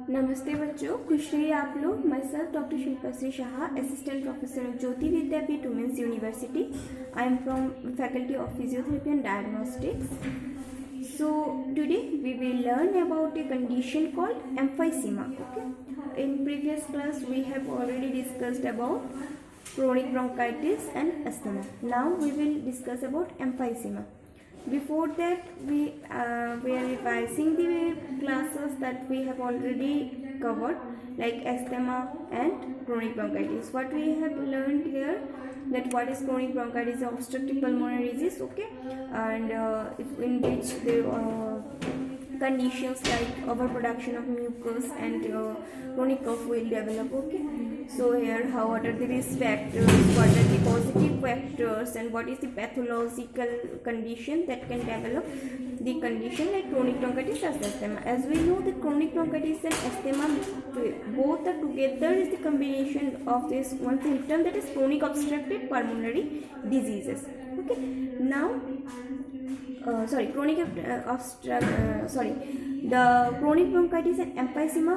नमस्ते बच्चों, खुश रहिए आप लोग। Myself doctor Shilpa Shri Shah, assistant professor of Jyoti Vidyapeeth women's university. I am from faculty of physiotherapy and diagnostics. So today we will learn about a condition called emphysema. Okay. In previous class we have already discussed about chronic bronchitis and asthma. Now we will discuss about emphysema. Before that we are revising the classes that we have already covered, like asthma and chronic bronchitis. What we have learned here, that what is chronic bronchitis, obstructive pulmonary disease, okay, and in which the conditions like overproduction of mucus and chronic cough will develop. Okay, so here what are the risk factors, what are the positive factors, and what is the pathological condition that can develop the condition like chronic bronchitis and asthma. As we know, the chronic bronchitis and asthma both are together is the combination of this one symptom, that is chronic obstructive pulmonary diseases. Okay, now the chronic bronchitis and emphysema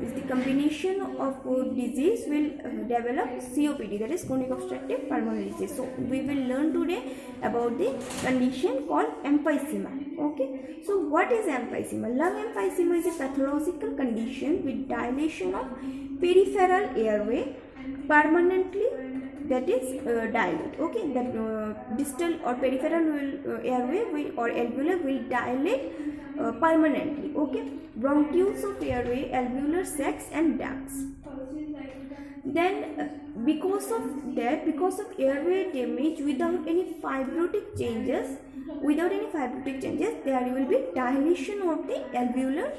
is the combination of disease will develop COPD, that is chronic obstructive pulmonary disease. So we will learn today about the condition called emphysema. Okay, so what is emphysema? Lung emphysema is a pathological condition with dilation of peripheral airway permanently, that is dilate. Okay, that distal or peripheral airway or alveolar will dilate permanently. Okay, bronchioles of airway, alveolar sacs and ducts. Then because of airway damage without any fibrotic changes, there will be dilation of the alveolar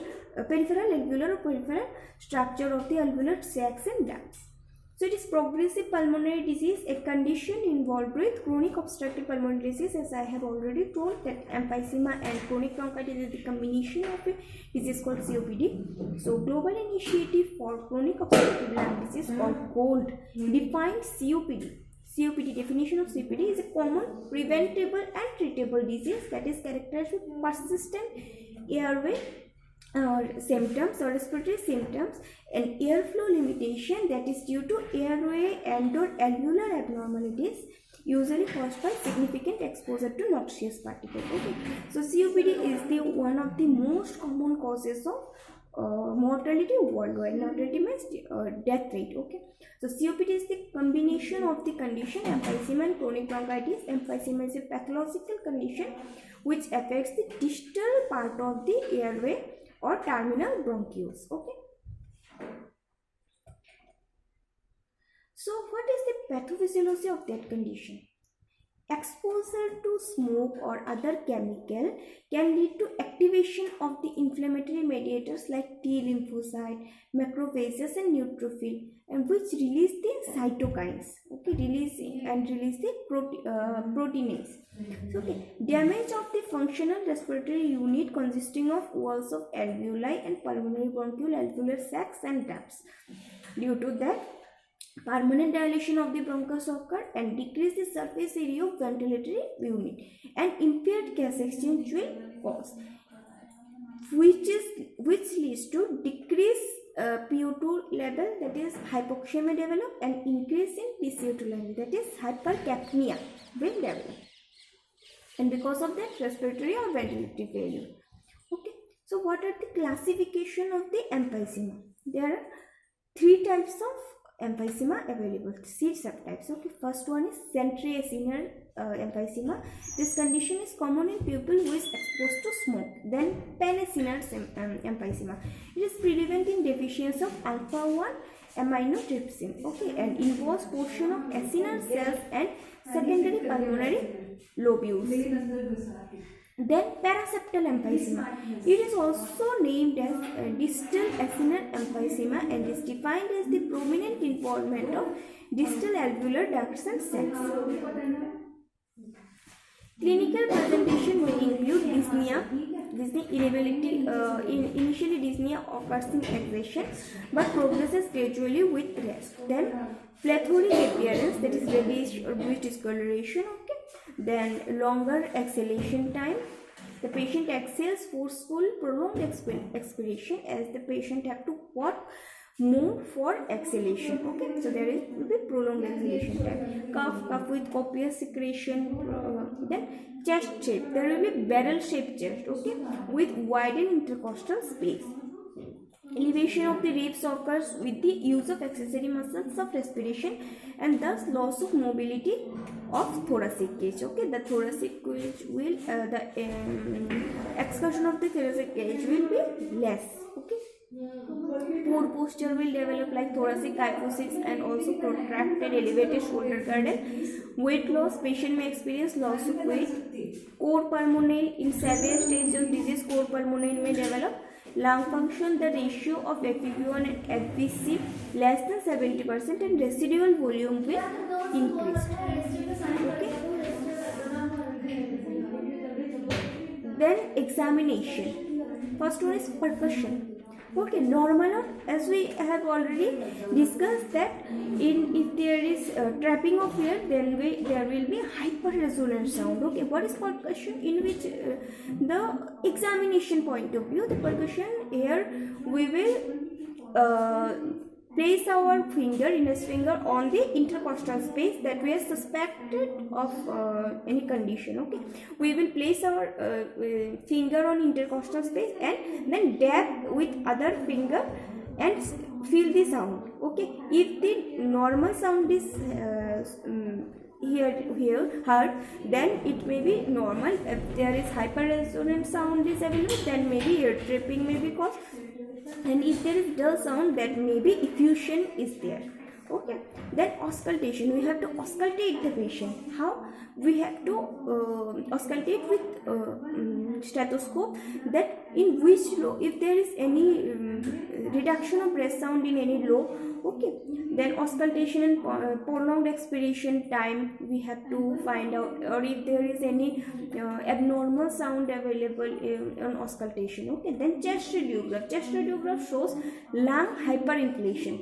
peripheral structure of the alveolar sacs and ducts. So it is progressive pulmonary disease, a condition involved with chronic obstructive pulmonary disease. As I have already told, that emphysema and chronic bronchitis is the combination of a disease called COPD. So Global Initiative for Chronic Obstructive Lung Disease, or GOLD, defines COPD. COPD definition of COPD is a common, preventable and treatable disease that is characterized with persistent airway symptoms or respiratory symptoms and airflow limitation that is due to airway and or alveolar abnormalities, usually caused by significant exposure to noxious particles. Okay, so COPD is the one of the most common causes of mortality worldwide. Mortality means death rate. Okay, so COPD is the combination of the condition emphysema and chronic bronchitis. Emphysema is a pathological condition which affects the distal part of the airway or terminal bronchioles. Okay, so what is the pathophysiology of that condition? Exposure to smoke or other chemical can lead to activation of the inflammatory mediators like T lymphocyte, macrophages and neutrophil, and which release the cytokines. Okay, release the proteinase. So, okay, damage of the functional respiratory unit consisting of walls of alveoli and pulmonary bronchiole, alveolar sacs and ducts. Due to that, permanent dilation of the bronchus occur and decrease the surface area of ventilatory unit, and impaired gas exchange will cause, which leads to decrease PO2 level, that is hypoxemia develop, and increase in PCO2 level, that is hypercapnia will develop, and because of that respiratory or ventilatory failure. Okay, so what are the classification of the emphysema? There are three types of emphysema available, three subtypes. Okay, first one is centriacinar emphysema. This condition is common in people who is exposed to smoke. Then panacinar emphysema. It is prevalent in deficiency of alpha-1 aminotraipsin. Okay, and involves portion of acinar cells and secondary pulmonary lobules. Then paraseptal emphysema. It is also named as distal acinar emphysema and is defined as the prominent involvement of distal alveolar ducts and sacs. Clinical presentation may include dyspnea, inability, initially dyspnea occurs in exertion but progresses gradually with rest. Then plethoric appearance, that is reddish or bluish discoloration. Okay, then longer exhalation time, The patient exhales forceful prolonged expiration as the patient have to what move for exhalation. Okay, so there will be prolonged exhalation time. Cough with copious secretion. Then chest shape, there will be barrel shaped chest, okay, with widened intercostal space. Elevation of the ribs occurs with the use of accessory muscles of respiration and thus loss of mobility of thoracic cage. Okay, the thoracic cage will excursion of the thoracic cage will be less. Okay, poor posture will develop like thoracic kyphosis and also protracted elevated shoulder girdle. Weight loss, patient may experience loss of weight. Cor pulmonale, in severe stage of disease, cor pulmonale may develop. Lung function, the ratio of FEV1 and FVC less than 70% and residual volume will increase. Okay. Then examination. First one is percussion. Okay, normal, as we have already discussed that if there is trapping of air, then there will be hyper resonant sound. Okay, what is percussion? In which the examination point of view, the percussion here we will place our finger, index finger, on the intercostal space that we are suspected of any condition. Okay, we will place our finger on intercostal space and then dab with other finger and feel the sound. Okay, if the normal sound is here heard, then it may be normal. If there is hyper resonant sound is available, then maybe ear tripping may be caused. And if there is dull sound, that maybe effusion is there. Okay, then auscultation, we have to auscultate the patient. How? We have to auscultate with stethoscope, that in which lobe, if there is any reduction of breath sound in any lobe. Okay, then auscultation and prolonged expiration time we have to find out, or if there is any abnormal sound available on auscultation. Okay, then chest radiograph shows lung hyperinflation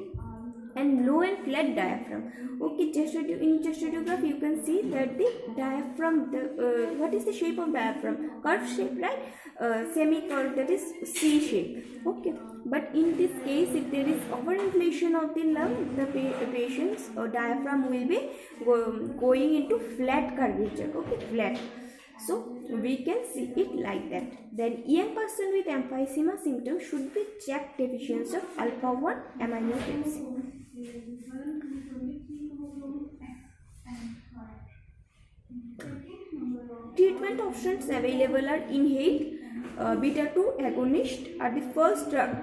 and low and flat diaphragm. Okay, in chest radiograph you can see that the diaphragm, what is the shape of diaphragm? Curved shape, right? Semi-curved, that is C shape. Okay, but in this case, if there is overinflation of the lung, the patient's diaphragm will be going into flat curvature. Okay, flat. So we can see it like that. Then young person with emphysema symptoms should be checked deficiency of alpha-1 aminotransferase. Treatment options available are inhaled beta-2 agonist are the first drug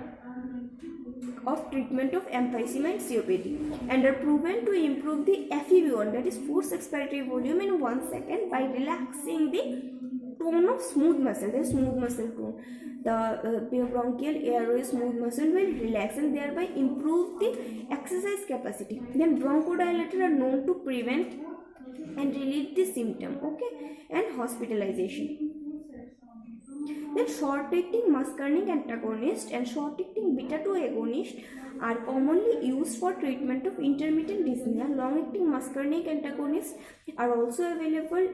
of treatment of emphysema and COPD and are proven to improve the FEV1, that is forced expiratory volume, in 1 second by relaxing the tone of smooth muscle, the smooth muscle tone. The bronchial airway smooth muscle will relax and thereby improve the exercise capacity. Then bronchodilator are known to prevent and relieve the symptom. Okay, and hospitalization. Then short-acting muscarinic antagonist and short-acting beta-2 agonist are commonly used for treatment of intermittent dyspnea. Long-acting muscarinic antagonists are also available,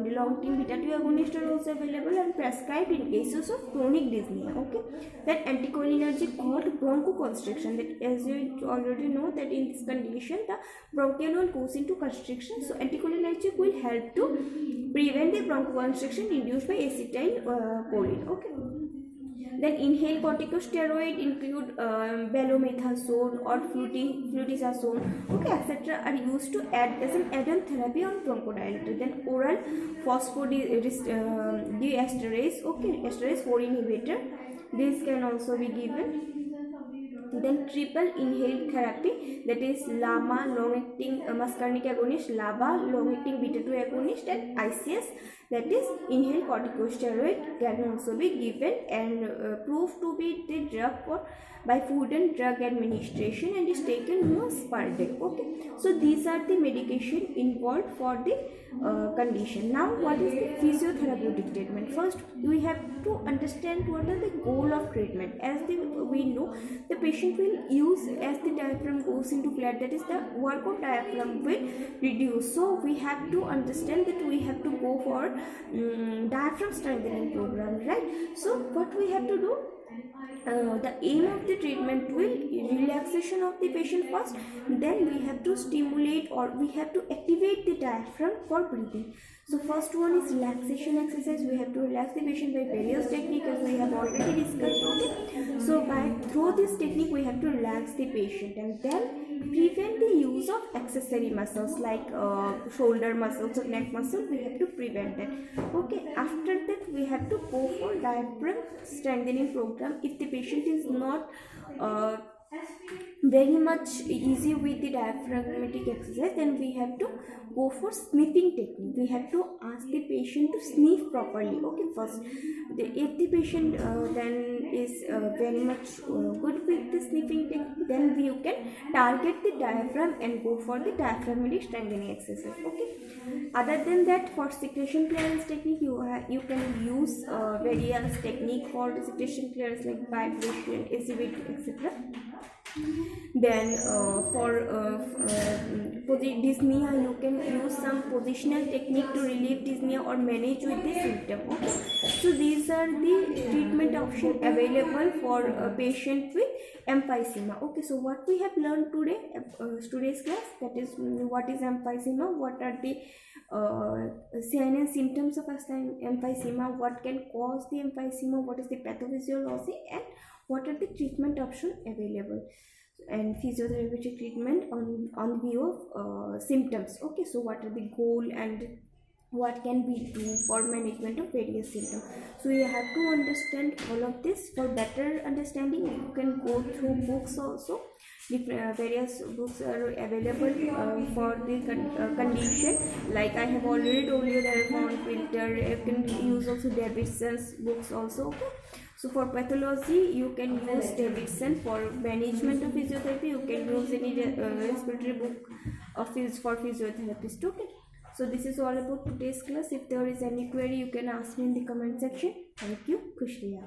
the long-acting beta-2 agonists are also available and prescribed in cases of chronic dyspnea. Okay, that anticholinergic called bronchoconstriction, that as you already know that in this condition the bronchial wall goes into constriction, so anticholinergic will help to prevent the bronchoconstriction induced by acetylcholine. Okay. Then inhaled corticosteroid include belomethasone or fluticasone, okay, etc. are used to add as an add-on therapy on bronchodilator. Then oral phosphodiesterase, okay, esterase 4 inhibitor, this can also be given. Then triple inhaled therapy, that is LAMA, long-acting muscarinic agonist, LABA, long-acting beta-2 agonist, and ICS, that is inhaled corticosteroid, can also be given and proved to be the drug by Food and Drug Administration and is taken once per day. Okay, so these are the medication involved for the condition. Now, what is the physiotherapeutic treatment? First, we have to understand what are the goal of treatment. As we know, the patient will use as the diaphragm goes into flat, that is the work of diaphragm will reduce. So we have to understand that we have to go for diaphragm strengthening program, right? So what we have to do, the aim of the treatment will relaxation of the patient first, then we have to stimulate or we have to activate the diaphragm for breathing. So first one is relaxation exercise. We have to relax the patient by various techniques as we have already discussed. Okay, so through this technique we have to relax the patient, and then prevent the use of accessory muscles like shoulder muscles or neck muscles. We have to prevent it. Okay, after that we have to go for diaphragm strengthening program. If the patient is not very much easy with the diaphragmatic exercise, then we have to go for sniffing technique. We have to ask the patient to sniff properly. Okay, first if the patient then is very much good with the sniffing technique, then you can target the diaphragm and go for the diaphragmatic strengthening exercise. Okay, other than that, for secretion clearance technique, you can use various technique for the secretion clearance like vibration, ACVT, etc. Then for dyspnea, you can use some positional technique to relieve dyspnea or manage with the symptom. Okay, so these are the treatment options available for a patient with emphysema. Okay, so what we have learned today, today's class, that is what is emphysema, what are the signs and symptoms of emphysema, what can cause the emphysema, what is the pathophysiology, and what are the treatment options available, and physiotherapeutic treatment on view of symptoms. Okay, so what are the goal and what can we do for management of various symptoms. So you have to understand all of this. For better understanding, you can go through books also. Various books are available for the condition, like I have already told you, there are Von Filter. You can use also Davidson's books also. Okay, so for pathology you can use Davidson. For management of physiotherapy you can use any respiratory book of for physiotherapist. Okay, so this is all about today's class. If there is any query, you can ask me in the comment section. Thank you. Khush Riya.